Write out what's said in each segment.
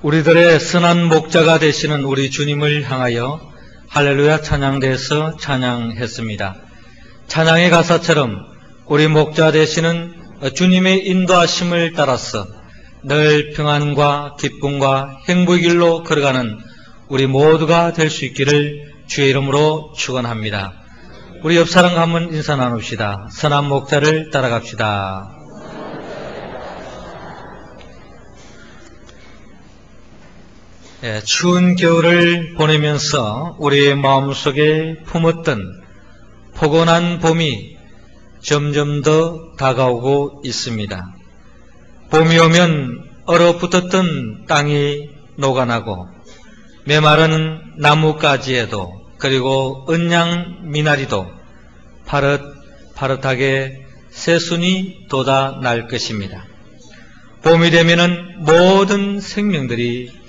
우리들의 선한 목자가 되시는 우리 주님을 향하여 할렐루야 찬양대에서 찬양했습니다. 찬양의 가사처럼 우리 목자 되시는 주님의 인도하심을 따라서 늘 평안과 기쁨과 행복의 길로 걸어가는 우리 모두가 될 수 있기를 주의 이름으로 축원합니다. 우리 옆 사람과 한번 인사 나눕시다. 선한 목자를 따라갑시다. 추운 겨울을 보내면서 우리의 마음속에 품었던 포근한 봄이 점점 더 다가오고 있습니다. 봄이 오면 얼어붙었던 땅이 녹아나고 메마른 나뭇가지에도 그리고 은양 미나리도 파릇파릇하게 새순이 돋아날 것입니다. 봄이 되면은 모든 생명들이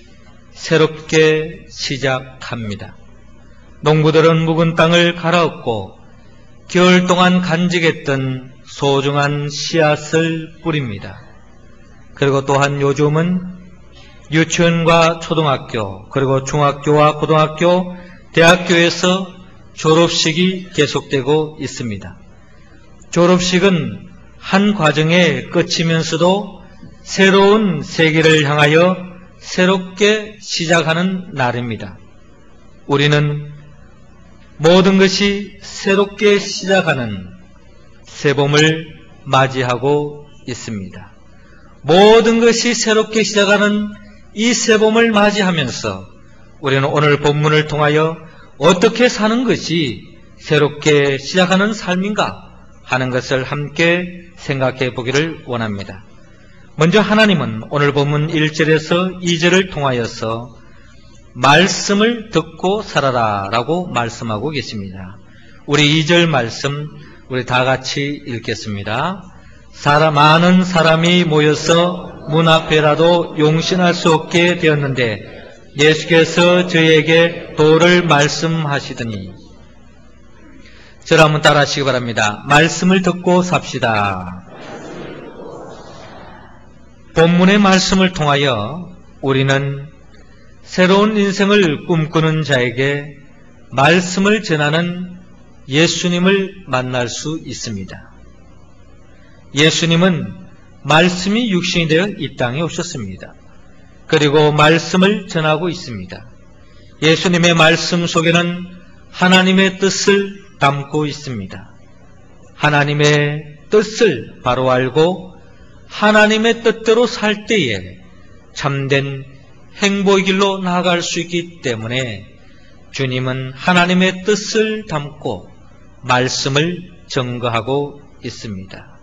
새롭게 시작합니다. 농부들은 묵은 땅을 갈아엎고 겨울 동안 간직했던 소중한 씨앗을 뿌립니다. 그리고 또한 요즘은 유치원과 초등학교, 그리고 중학교와 고등학교, 대학교에서 졸업식이 계속되고 있습니다. 졸업식은 한 과정의 끝이면서도 새로운 세계를 향하여 새롭게 시작하는 날입니다. 우리는 모든 것이 새롭게 시작하는 새봄을 맞이하고 있습니다. 모든 것이 새롭게 시작하는 이 새봄을 맞이하면서 우리는 오늘 본문을 통하여 어떻게 사는 것이 새롭게 시작하는 삶인가 하는 것을 함께 생각해 보기를 원합니다. 먼저 하나님은 오늘 본문 1절에서 2절을 통하여서 말씀을 듣고 살아라 라고 말씀하고 계십니다. 우리 2절 말씀 우리 다 같이 읽겠습니다. 많은 사람이 모여서 문 앞에라도 용신할 수 없게 되었는데 예수께서 저희에게 도를 말씀하시더니. 저를 한번 따라 하시기 바랍니다. 말씀을 듣고 삽시다. 본문의 말씀을 통하여 우리는 새로운 인생을 꿈꾸는 자에게 말씀을 전하는 예수님을 만날 수 있습니다. 예수님은 말씀이 육신이 되어 이 땅에 오셨습니다. 그리고 말씀을 전하고 있습니다. 예수님의 말씀 속에는 하나님의 뜻을 담고 있습니다. 하나님의 뜻을 바로 알고 하나님의 뜻대로 살 때에 참된 행복의 길로 나아갈 수 있기 때문에 주님은 하나님의 뜻을 담고 말씀을 증거하고 있습니다.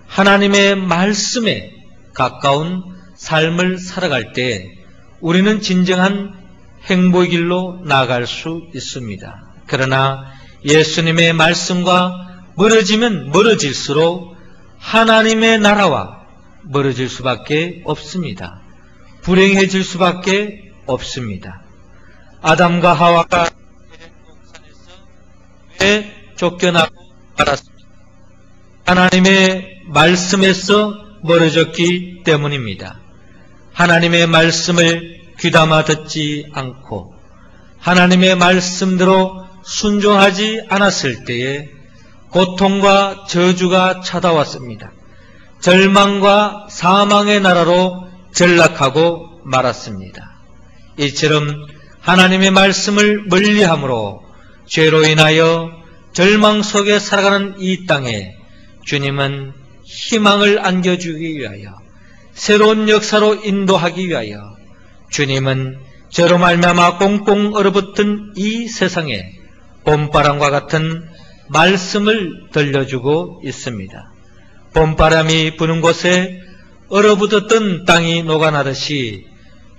하나님의 말씀에 가까운 삶을 살아갈 때 우리는 진정한 행복의 길로 나아갈 수 있습니다. 그러나 예수님의 말씀과 멀어지면 멀어질수록 하나님의 나라와 멀어질 수밖에 없습니다. 불행해질 수밖에 없습니다. 아담과 하와가 동산에서 왜 쫓겨나고 말았습니까? 하나님의 말씀에서 멀어졌기 때문입니다. 하나님의 말씀을 귀담아 듣지 않고 하나님의 말씀대로 순종하지 않았을 때에 고통과 저주가 찾아왔습니다. 절망과 사망의 나라로 전락하고 말았습니다. 이처럼 하나님의 말씀을 멀리함으로 죄로 인하여 절망 속에 살아가는 이 땅에 주님은 희망을 안겨주기 위하여 새로운 역사로 인도하기 위하여 주님은 저로 말미암아 꽁꽁 얼어붙은 이 세상에 봄바람과 같은 말씀을 들려주고 있습니다. 봄바람이 부는 곳에 얼어붙었던 땅이 녹아나듯이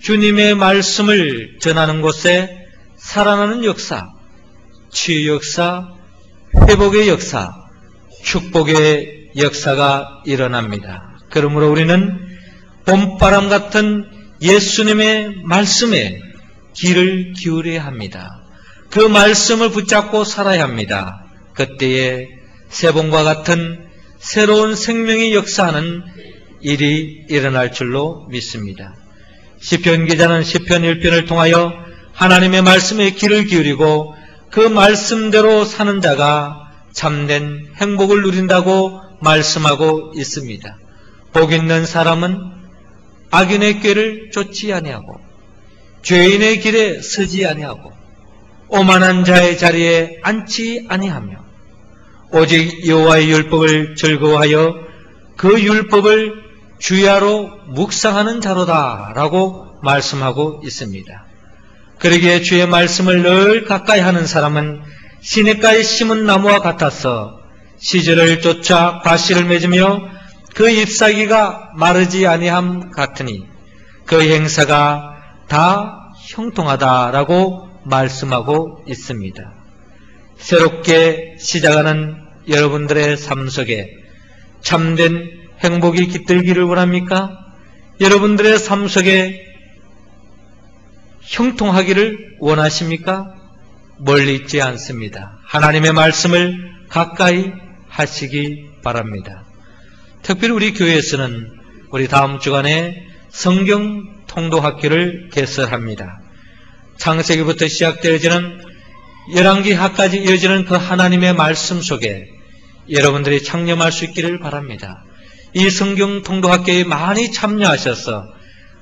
주님의 말씀을 전하는 곳에 살아나는 역사, 치유 역사, 회복의 역사, 축복의 역사가 일어납니다. 그러므로 우리는 봄바람 같은 예수님의 말씀에 귀를 기울여야 합니다. 그 말씀을 붙잡고 살아야 합니다. 그때에 새봄과 같은 새로운 생명이 역사하는 일이 일어날 줄로 믿습니다. 시편 기자는 시편 1편을 통하여 하나님의 말씀에 귀를 기울이고 그 말씀대로 사는 자가 참된 행복을 누린다고 말씀하고 있습니다. 복 있는 사람은 악인의 꾀를 쫓지 아니하고 죄인의 길에 서지 아니하고 오만한 자의 자리에 앉지 아니하며 오직 여호와의 율법을 즐거워하여 그 율법을 주야로 묵상하는 자로다 라고 말씀하고 있습니다. 그러기에 주의 말씀을 늘 가까이 하는 사람은 시냇가에 심은 나무와 같아서 시절을 쫓아 과실을 맺으며 그 잎사귀가 마르지 아니함 같으니 그 행사가 다 형통하다라고 말씀하고 있습니다. 새롭게 시작하는 여러분들의 삶 속에 참된 행복이 깃들기를 원합니까? 여러분들의 삶 속에 형통하기를 원하십니까? 멀리 있지 않습니다. 하나님의 말씀을 가까이 하시기 바랍니다. 특별히 우리 교회에서는 우리 다음 주간에 성경 통독학교를 개설합니다. 창세기부터 시작되어지는 열왕기하까지 이어지는 그 하나님의 말씀 속에 여러분들이 창념할 수 있기를 바랍니다. 이 성경 통독학교에 많이 참여하셔서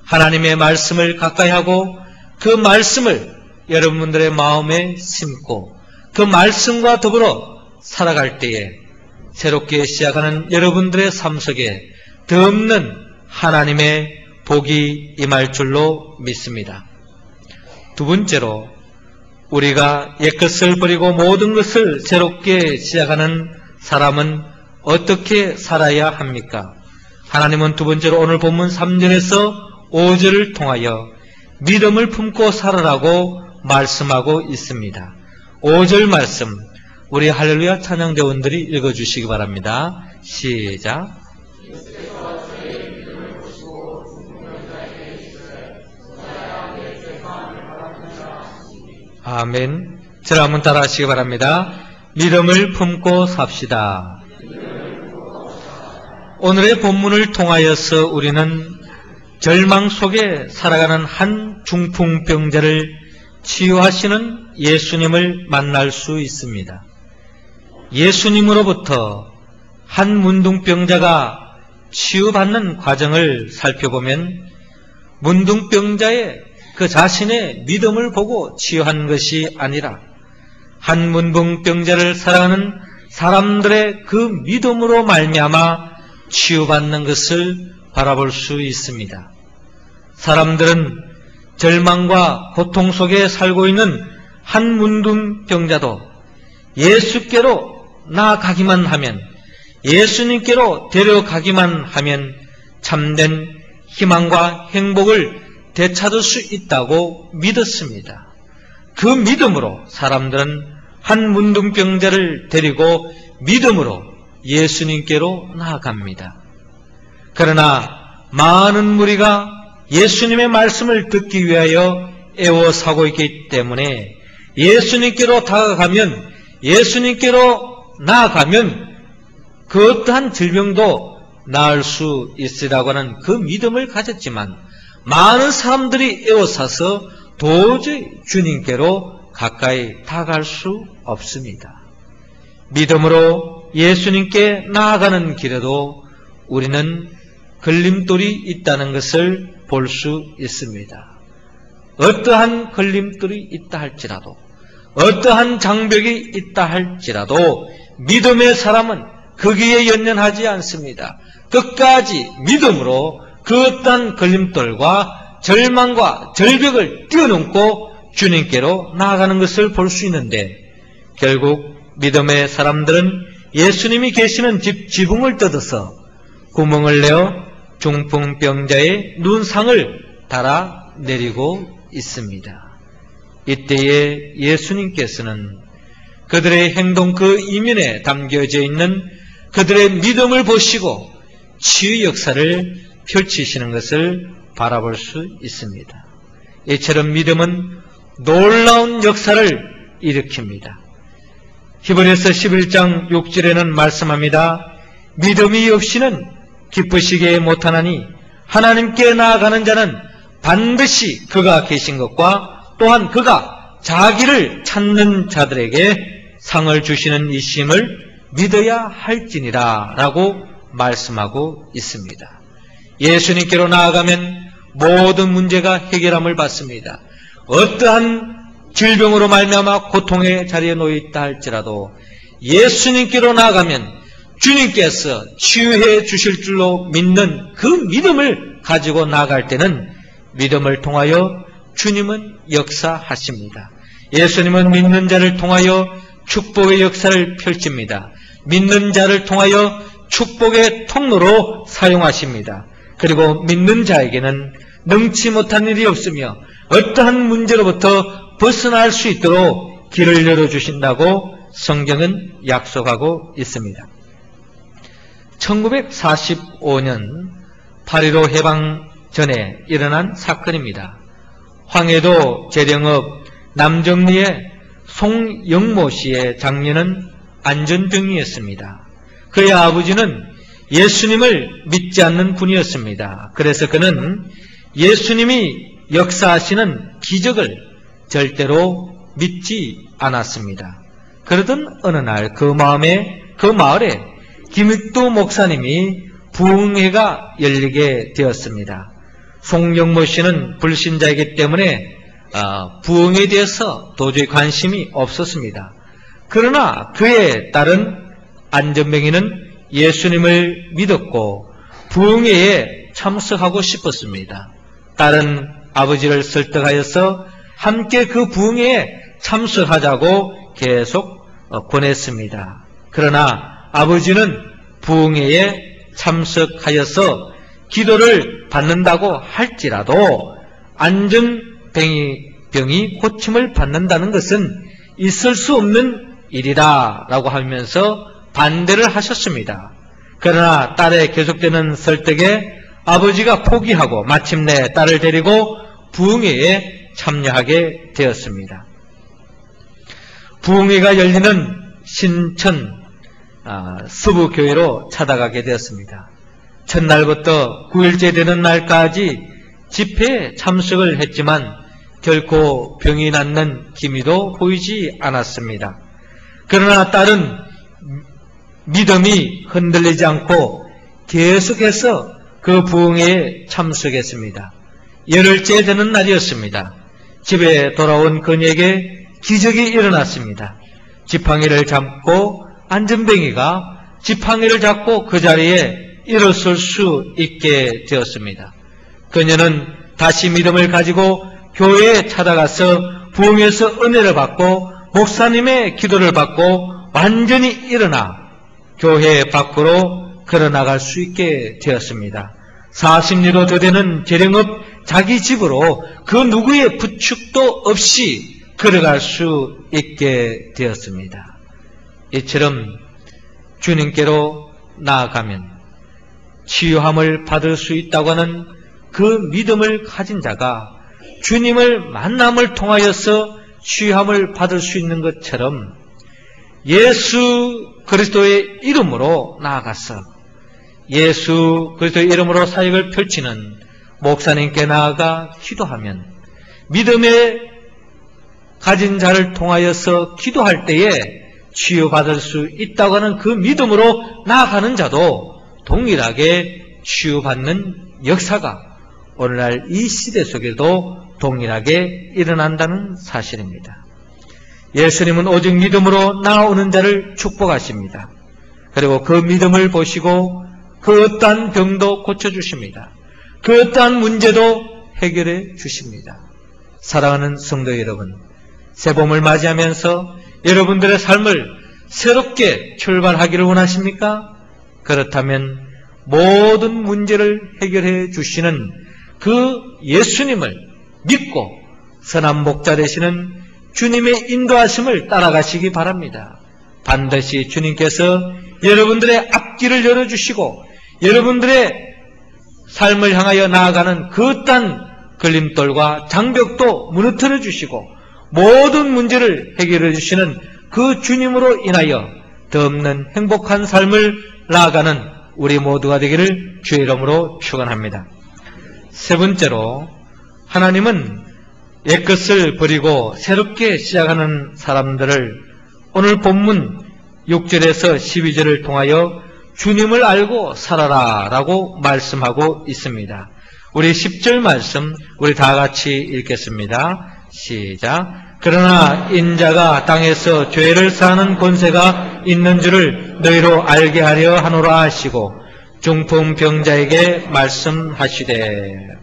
하나님의 말씀을 가까이 하고 그 말씀을 여러분들의 마음에 심고 그 말씀과 더불어 살아갈 때에 새롭게 시작하는 여러분들의 삶 속에 덧없는 하나님의 복이 임할 줄로 믿습니다. 두 번째로 우리가 옛것을 버리고 모든 것을 새롭게 시작하는 사람은 어떻게 살아야 합니까? 하나님은 두 번째로 오늘 본문 3절에서 5절을 통하여 믿음을 품고 살아라고 말씀하고 있습니다. 5절 말씀 우리 할렐루야 찬양대원들이 읽어주시기 바랍니다. 시작. 아멘. 저를 한번 따라 하시기 바랍니다. 믿음을 품고 삽시다. 오늘의 본문을 통하여서 우리는 절망 속에 살아가는 한 중풍병자를 치유하시는 예수님을 만날 수 있습니다. 예수님으로부터 한 문둥병자가 치유받는 과정을 살펴보면 문둥병자의 그 자신의 믿음을 보고 치유한 것이 아니라 한 문둥병자를 사랑하는 사람들의 그 믿음으로 말미암아 치유받는 것을 바라볼 수 있습니다. 사람들은 절망과 고통 속에 살고 있는 한 문둥병자도 예수께로 나아가기만 하면, 예수님께로 데려가기만 하면 참된 희망과 행복을 되찾을 수 있다고 믿었습니다. 그 믿음으로 사람들은 한 문둥병자를 데리고 믿음으로 예수님께로 나아갑니다. 그러나 많은 무리가 예수님의 말씀을 듣기 위하여 애워사고 있기 때문에 예수님께로 다가가면, 예수님께로 나아가면 그 어떠한 질병도 나을 수 있으라고 하는 그 믿음을 가졌지만 많은 사람들이 애워사서 도저히 주님께로 가까이 다가갈 수 없습니다. 믿음으로 예수님께 나아가는 길에도 우리는 걸림돌이 있다는 것을 볼 수 있습니다. 어떠한 걸림돌이 있다 할지라도, 어떠한 장벽이 있다 할지라도 믿음의 사람은 거기에 연연하지 않습니다. 끝까지 믿음으로 그 어떠한 걸림돌과 절망과 절벽을 뛰어넘고 주님께로 나아가는 것을 볼 수 있는데, 결국 믿음의 사람들은 예수님이 계시는 지붕을 뜯어서 구멍을 내어 중풍병자의 눈상을 달아 내리고 있습니다. 이때에 예수님께서는 그들의 행동 그 이면에 담겨져 있는 그들의 믿음을 보시고 치유 역사를 펼치시는 것을 바라볼 수 있습니다. 이처럼 믿음은 놀라운 역사를 일으킵니다. 히브리서 11장 6절에는 말씀합니다. 믿음이 없이는 기쁘시게 못하나니 하나님께 나아가는 자는 반드시 그가 계신 것과 또한 그가 자기를 찾는 자들에게 상을 주시는 이심을 믿어야 할지니라 라고 말씀하고 있습니다. 예수님께로 나아가면 모든 문제가 해결함을 받습니다. 어떠한 질병으로 말미암아 고통의 자리에 놓여 있다 할지라도 예수님께로 나아가면 주님께서 치유해 주실 줄로 믿는 그 믿음을 가지고 나아갈 때는 믿음을 통하여 주님은 역사하십니다. 예수님은 믿는 자를 통하여 축복의 역사를 펼칩니다. 믿는 자를 통하여 축복의 통로로 사용하십니다. 그리고 믿는 자에게는 능치 못한 일이 없으며 어떠한 문제로부터 벗어날 수 있도록 길을 열어주신다고 성경은 약속하고 있습니다. 1945년 8.15 해방 전에 일어난 사건입니다. 황해도 재령읍 남정리의 송영모 씨의 장녀는 안전병이었습니다. 그의 아버지는 예수님을 믿지 않는 분이었습니다. 그래서 그는 예수님이 역사하시는 기적을 절대로 믿지 않았습니다. 그러던 어느 날 그 마을에 김익도 목사님이 부흥회가 열리게 되었습니다. 송영모 씨는 불신자이기 때문에 부흥에 대해서 도저히 관심이 없었습니다. 그러나 그의 딸은 안전뱅이는 예수님을 믿었고 부흥회에 참석하고 싶었습니다. 딸은 아버지를 설득하여서 함께 그 부흥회에 참석하자고 계속 권했습니다. 그러나 아버지는 부흥회에 참석하여서 기도를 받는다고 할지라도 안전병이 고침을 받는다는 것은 있을 수 없는 일이다 라고 하면서 반대를 하셨습니다. 그러나 딸의 계속되는 설득에 아버지가 포기하고 마침내 딸을 데리고 부흥회에 참여하게 되었습니다. 부흥회가 열리는 신천 서부교회로 찾아가게 되었습니다. 첫날부터 9일째 되는 날까지 집회에 참석을 했지만 결코 병이 낫는 기미도 보이지 않았습니다. 그러나 딸은 믿음이 흔들리지 않고 계속해서 그 부흥회에 참석했습니다. 열흘째 되는 날이었습니다. 집에 돌아온 그녀에게 기적이 일어났습니다. 지팡이를 잡고 안전뱅이가 지팡이를 잡고 그 자리에 일어설 수 있게 되었습니다. 그녀는 다시 믿음을 가지고 교회에 찾아가서 부흥회에서 은혜를 받고 목사님의 기도를 받고 완전히 일어나 교회 밖으로 걸어나갈 수 있게 되었습니다. 40리로 더 되는 재령읍 자기 집으로 그 누구의 부축도 없이 걸어갈 수 있게 되었습니다. 이처럼 주님께로 나아가면 치유함을 받을 수 있다고 하는 그 믿음을 가진 자가 주님을 만남을 통하여서 치유함을 받을 수 있는 것처럼 예수 그리스도의 이름으로 나아가서 예수 그리스도의 이름으로 사역을 펼치는 목사님께 나아가 기도하면 믿음에 가진 자를 통하여서 기도할 때에 치유받을 수 있다고 하는 그 믿음으로 나아가는 자도 동일하게 치유받는 역사가 오늘날 이 시대 속에도 동일하게 일어난다는 사실입니다. 예수님은 오직 믿음으로 나아오는 자를 축복하십니다. 그리고 그 믿음을 보시고 그 어떠한 병도 고쳐주십니다. 그 어떠한 문제도 해결해 주십니다. 사랑하는 성도 여러분, 새봄을 맞이하면서 여러분들의 삶을 새롭게 출발하기를 원하십니까? 그렇다면 모든 문제를 해결해 주시는 그 예수님을 믿고 선한 목자 되시는 주님의 인도하심을 따라가시기 바랍니다. 반드시 주님께서 여러분들의 앞길을 열어주시고 여러분들의 삶을 향하여 나아가는 그 어떤 걸림돌과 장벽도 무너뜨려 주시고 모든 문제를 해결해 주시는 그 주님으로 인하여 덧없는 행복한 삶을 나아가는 우리 모두가 되기를 주의 이름으로 축원합니다. 세 번째로 하나님은 옛것을 버리고 새롭게 시작하는 사람들을 오늘 본문 6절에서 12절을 통하여 주님을 알고 살아라 라고 말씀하고 있습니다. 우리 10절 말씀 우리 다 같이 읽겠습니다. 시작. 그러나 인자가 땅에서 죄를 사하는 권세가 있는 줄을 너희로 알게 하려 하노라 하시고 중풍병자에게 말씀하시되.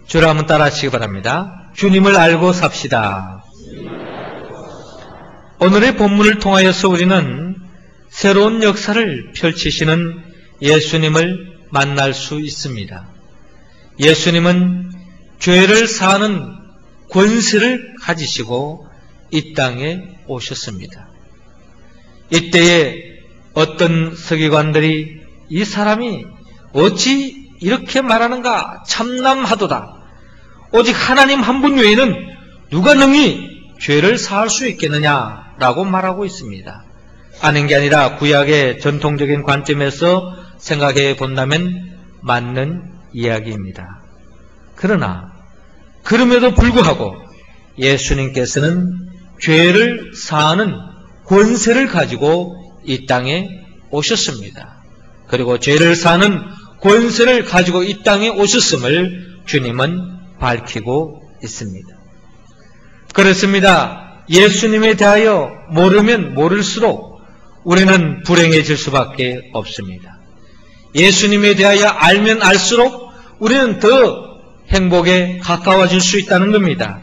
주를 한번 따라 하시기 바랍니다. 주님을 알고 삽시다. 오늘의 본문을 통하여서 우리는 새로운 역사를 펼치시는 예수님을 만날 수 있습니다. 예수님은 죄를 사하는 권세를 가지시고 이 땅에 오셨습니다. 이때에 어떤 서기관들이 이 사람이 어찌 이렇게 말하는가 참남하도다. 오직 하나님 한 분 외에는 누가 능히 죄를 사할 수 있겠느냐라고 말하고 있습니다. 아는 게 아니라 구약의 전통적인 관점에서 생각해 본다면 맞는 이야기입니다. 그러나 그럼에도 불구하고 예수님께서는 죄를 사하는 권세를 가지고 이 땅에 오셨습니다. 그리고 죄를 사하는 권세를 가지고 이 땅에 오셨음을 주님은 밝히고 있습니다. 그렇습니다. 예수님에 대하여 모르면 모를수록 우리는 불행해질 수밖에 없습니다. 예수님에 대하여 알면 알수록 우리는 더 행복에 가까워질 수 있다는 겁니다.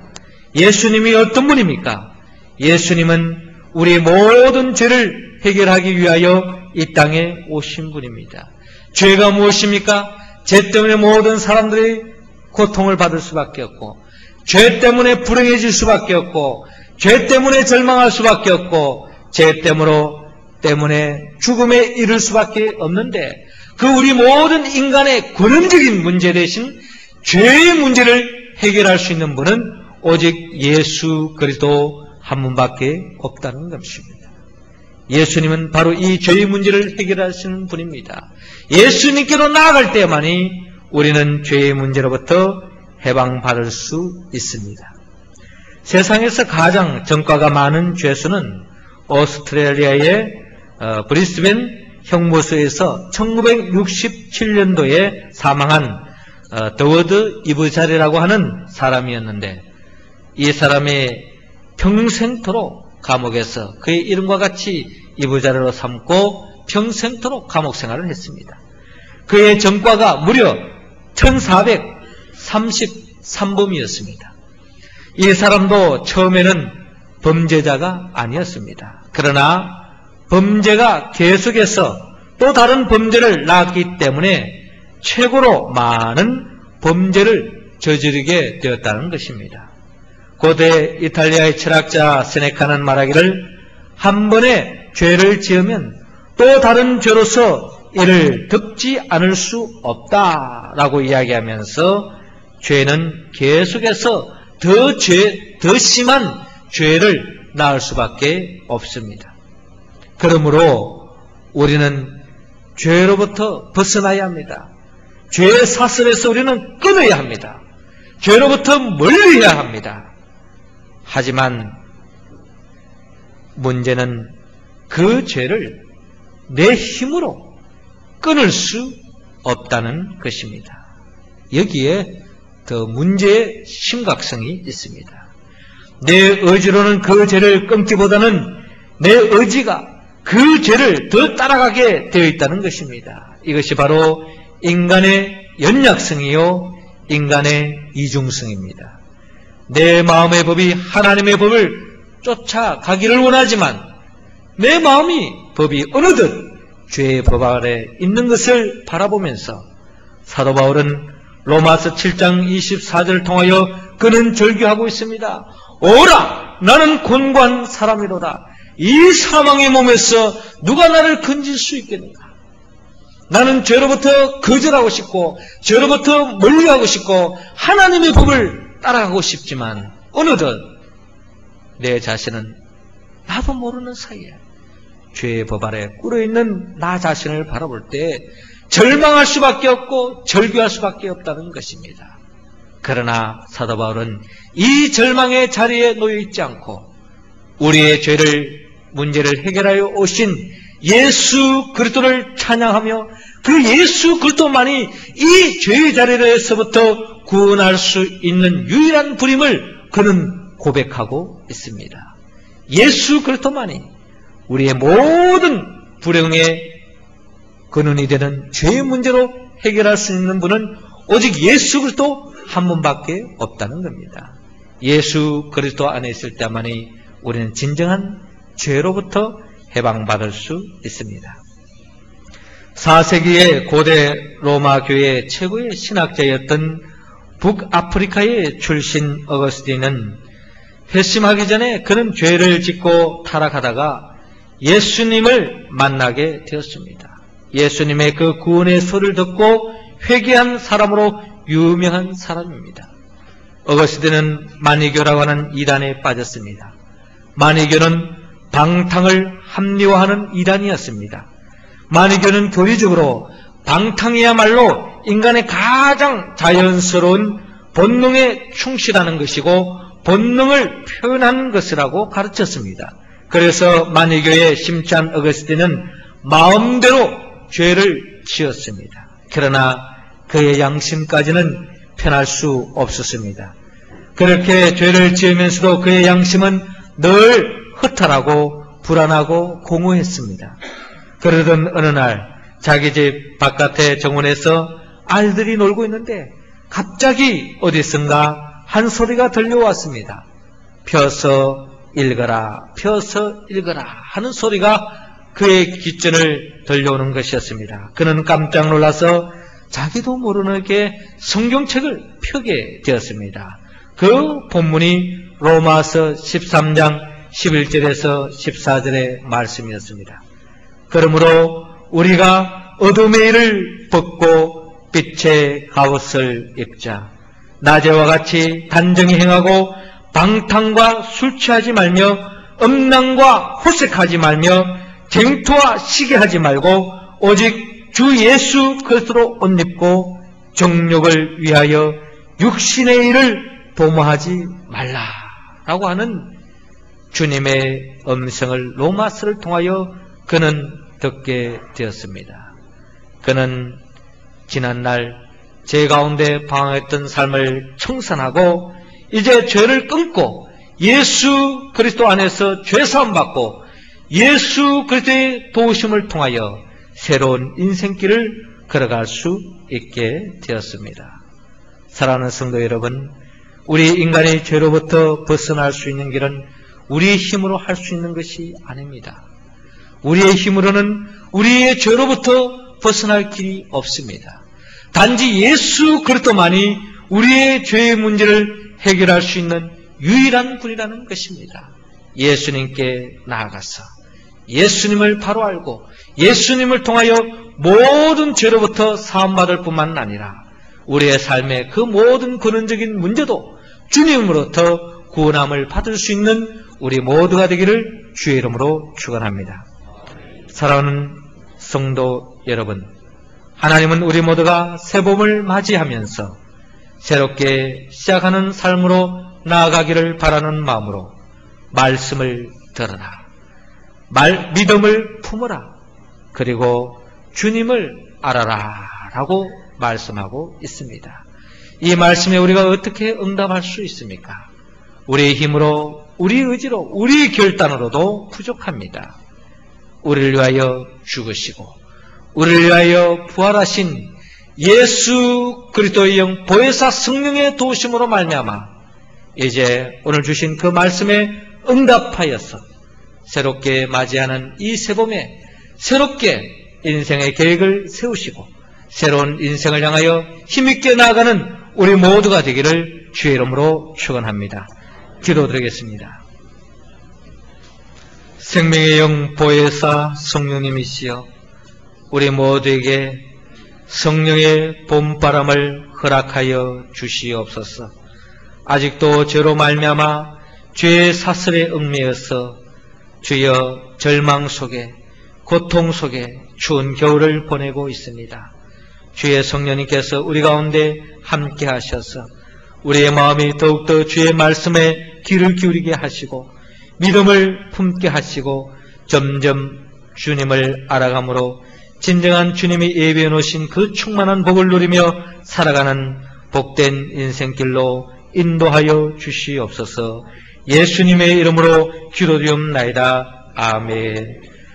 예수님이 어떤 분입니까? 예수님은 우리 모든 죄를 해결하기 위하여 이 땅에 오신 분입니다. 죄가 무엇입니까? 죄 때문에 모든 사람들이 고통을 받을 수밖에 없고, 죄 때문에 불행해질 수밖에 없고, 죄 때문에 절망할 수밖에 없고, 죄 때문에 죽음에 이를 수밖에 없는데, 그 우리 모든 인간의 근원적인 문제 대신 죄의 문제를 해결할 수 있는 분은 오직 예수 그리스도 한 분밖에 없다는 것입니다. 예수님은 바로 이 죄의 문제를 해결하시는 분입니다. 예수님께로 나아갈 때만이 우리는 죄의 문제로부터 해방받을 수 있습니다. 세상에서 가장 전과가 많은 죄수는 오스트레일리아의 브리스벤 형무소에서 1967년도에 사망한 더워드 이브자리라고 하는 사람이었는데, 이 사람이 평생토록 감옥에서 그의 이름과 같이 이브자리로 삼고 평생토록 감옥 생활을 했습니다. 그의 전과가 무려 1433범이었습니다. 이 사람도 처음에는 범죄자가 아니었습니다. 그러나 범죄가 계속해서 또 다른 범죄를 낳았기 때문에 최고로 많은 범죄를 저지르게 되었다는 것입니다. 고대 이탈리아의 철학자 세네카는 말하기를 한 번의 죄를 지으면 또 다른 죄로서 이를 덮지 않을 수 없다라고 이야기하면서 죄는 계속해서 더 심한 죄를 낳을 수밖에 없습니다. 그러므로 우리는 죄로부터 벗어나야 합니다. 죄의 사슬에서 우리는 끊어야 합니다. 죄로부터 멀리해야 합니다. 하지만 문제는 그 죄를 내 힘으로 끊을 수 없다는 것입니다. 여기에 더 문제의 심각성이 있습니다. 내 의지로는 그 죄를 끊기보다는 내 의지가 그 죄를 더 따라가게 되어 있다는 것입니다. 이것이 바로 인간의 연약성이요, 인간의 이중성입니다. 내 마음의 법이 하나님의 법을 쫓아가기를 원하지만 내 마음이 법이 어느덧 죄의 법 아래 있는 것을 바라보면서 사도 바울은 로마서 7장 24절을 통하여 그는 절규하고 있습니다. 오라! 나는 곤고한 사람이로다. 이 사망의 몸에서 누가 나를 건질 수 있겠는가? 나는 죄로부터 거절하고 싶고 죄로부터 멀리하고 싶고 하나님의 법을 따라가고 싶지만 어느덧 내 자신은 나도 모르는 사이에 죄의 법 아래 꿇어있는 나 자신을 바라볼 때 절망할 수밖에 없고 절규할 수밖에 없다는 것입니다. 그러나 사도 바울은 이 절망의 자리에 놓여 있지 않고 우리의 문제를 해결하여 오신 예수 그리스도를 찬양하며 그 예수 그리스도만이 이 죄의 자리에서부터 구원할 수 있는 유일한 분임을 그는 고백하고 있습니다. 예수 그리스도만이 우리의 모든 불행의 근원이 되는 죄의 문제로 해결할 수 있는 분은 오직 예수 그리스도 한 분밖에 없다는 겁니다. 예수 그리스도 안에 있을 때만이 우리는 진정한 죄로부터 해방받을 수 있습니다. 4세기의 고대 로마 교회의 최고의 신학자였던 북아프리카의 출신 어거스틴은 회심하기 전에 그는 죄를 짓고 타락하다가 예수님을 만나게 되었습니다. 예수님의 그 구원의 소리를 듣고 회개한 사람으로 유명한 사람입니다. 어거스틴은 마니교라고 하는 이단에 빠졌습니다. 마니교는 방탕을 합리화하는 이단이었습니다. 마니교는 교리적으로 방탕이야말로 인간의 가장 자연스러운 본능에 충실하는 것이고 본능을 표현하는 것이라고 가르쳤습니다. 그래서 마니교의 심찬 어거스틴은 마음대로 죄를 지었습니다. 그러나 그의 양심까지는 편할 수 없었습니다. 그렇게 죄를 지으면서도 그의 양심은 늘 허탈하고 불안하고 공허했습니다. 그러던 어느 날 자기 집 바깥의 정원에서 알들이 놀고 있는데 갑자기 어디선가 한 소리가 들려왔습니다. 펴서 읽어라, 펴서 읽어라 하는 소리가 그의 귓전을 들려오는 것이었습니다. 그는 깜짝 놀라서 자기도 모르게 성경책을 펴게 되었습니다. 그 본문이 로마서 13장 11절에서 14절의 말씀이었습니다. 그러므로 우리가 어둠의 일을 벗고 빛의 갑옷을 입자. 낮에와 같이 단정히 행하고 방탕과 술 취하지 말며 음란과 호색하지 말며 쟁투와 시기하지 말고 오직 주 예수 그리스도로 옷 입고 정욕을 위하여 육신의 일을 도모하지 말라라고 하는 주님의 음성을 로마서를 통하여 그는 듣게 되었습니다. 그는 지난날 죄 가운데 방황했던 삶을 청산하고 이제 죄를 끊고 예수 그리스도 안에서 죄사함 받고 예수 그리스도의 도우심을 통하여 새로운 인생길을 걸어갈 수 있게 되었습니다. 사랑하는 성도 여러분, 우리 인간의 죄로부터 벗어날 수 있는 길은 우리의 힘으로 할 수 있는 것이 아닙니다. 우리의 힘으로는 우리의 죄로부터 벗어날 길이 없습니다. 단지 예수 그리스도만이 우리의 죄의 문제를 해결할 수 있는 유일한 분이라는 것입니다. 예수님께 나아가서 예수님을 바로 알고 예수님을 통하여 모든 죄로부터 사함받을 뿐만 아니라 우리의 삶의 그 모든 근원적인 문제도 주님으로부터 구원함을 받을 수 있는 우리 모두가 되기를 주의 이름으로 축원합니다. 사랑하는 성도 여러분, 하나님은 우리 모두가 새봄을 맞이하면서 새롭게 시작하는 삶으로 나아가기를 바라는 마음으로 말씀을 들어라, 믿음을 품어라, 그리고 주님을 알아라 라고 말씀하고 있습니다. 이 말씀에 우리가 어떻게 응답할 수 있습니까? 우리의 힘으로, 우리의 의지로, 우리의 결단으로도 부족합니다. 우리를 위하여 죽으시고 우리를 위하여 부활하신 예수 그리스도의 영 보혜사 성령의 도우심으로 말미암아 이제 오늘 주신 그 말씀에 응답하여서 새롭게 맞이하는 이 새봄에 새롭게 인생의 계획을 세우시고 새로운 인생을 향하여 힘있게 나아가는 우리 모두가 되기를 주의 이름으로 축원합니다. 기도드리겠습니다. 생명의 영 보혜사 성령님이시여 우리 모두에게 성령의 봄바람을 허락하여 주시옵소서. 아직도 죄로 말미암아 죄의 사슬에 얽매여서 주여 절망 속에 고통 속에 추운 겨울을 보내고 있습니다. 주의 성령님께서 우리 가운데 함께 하셔서 우리의 마음이 더욱더 주의 말씀에 귀를 기울이게 하시고 믿음을 품게 하시고 점점 주님을 알아감으로 진정한 주님이 예비해 놓으신 그 충만한 복을 누리며 살아가는 복된 인생길로 인도하여 주시옵소서. 예수님의 이름으로 기도드리옵나이다. 아멘.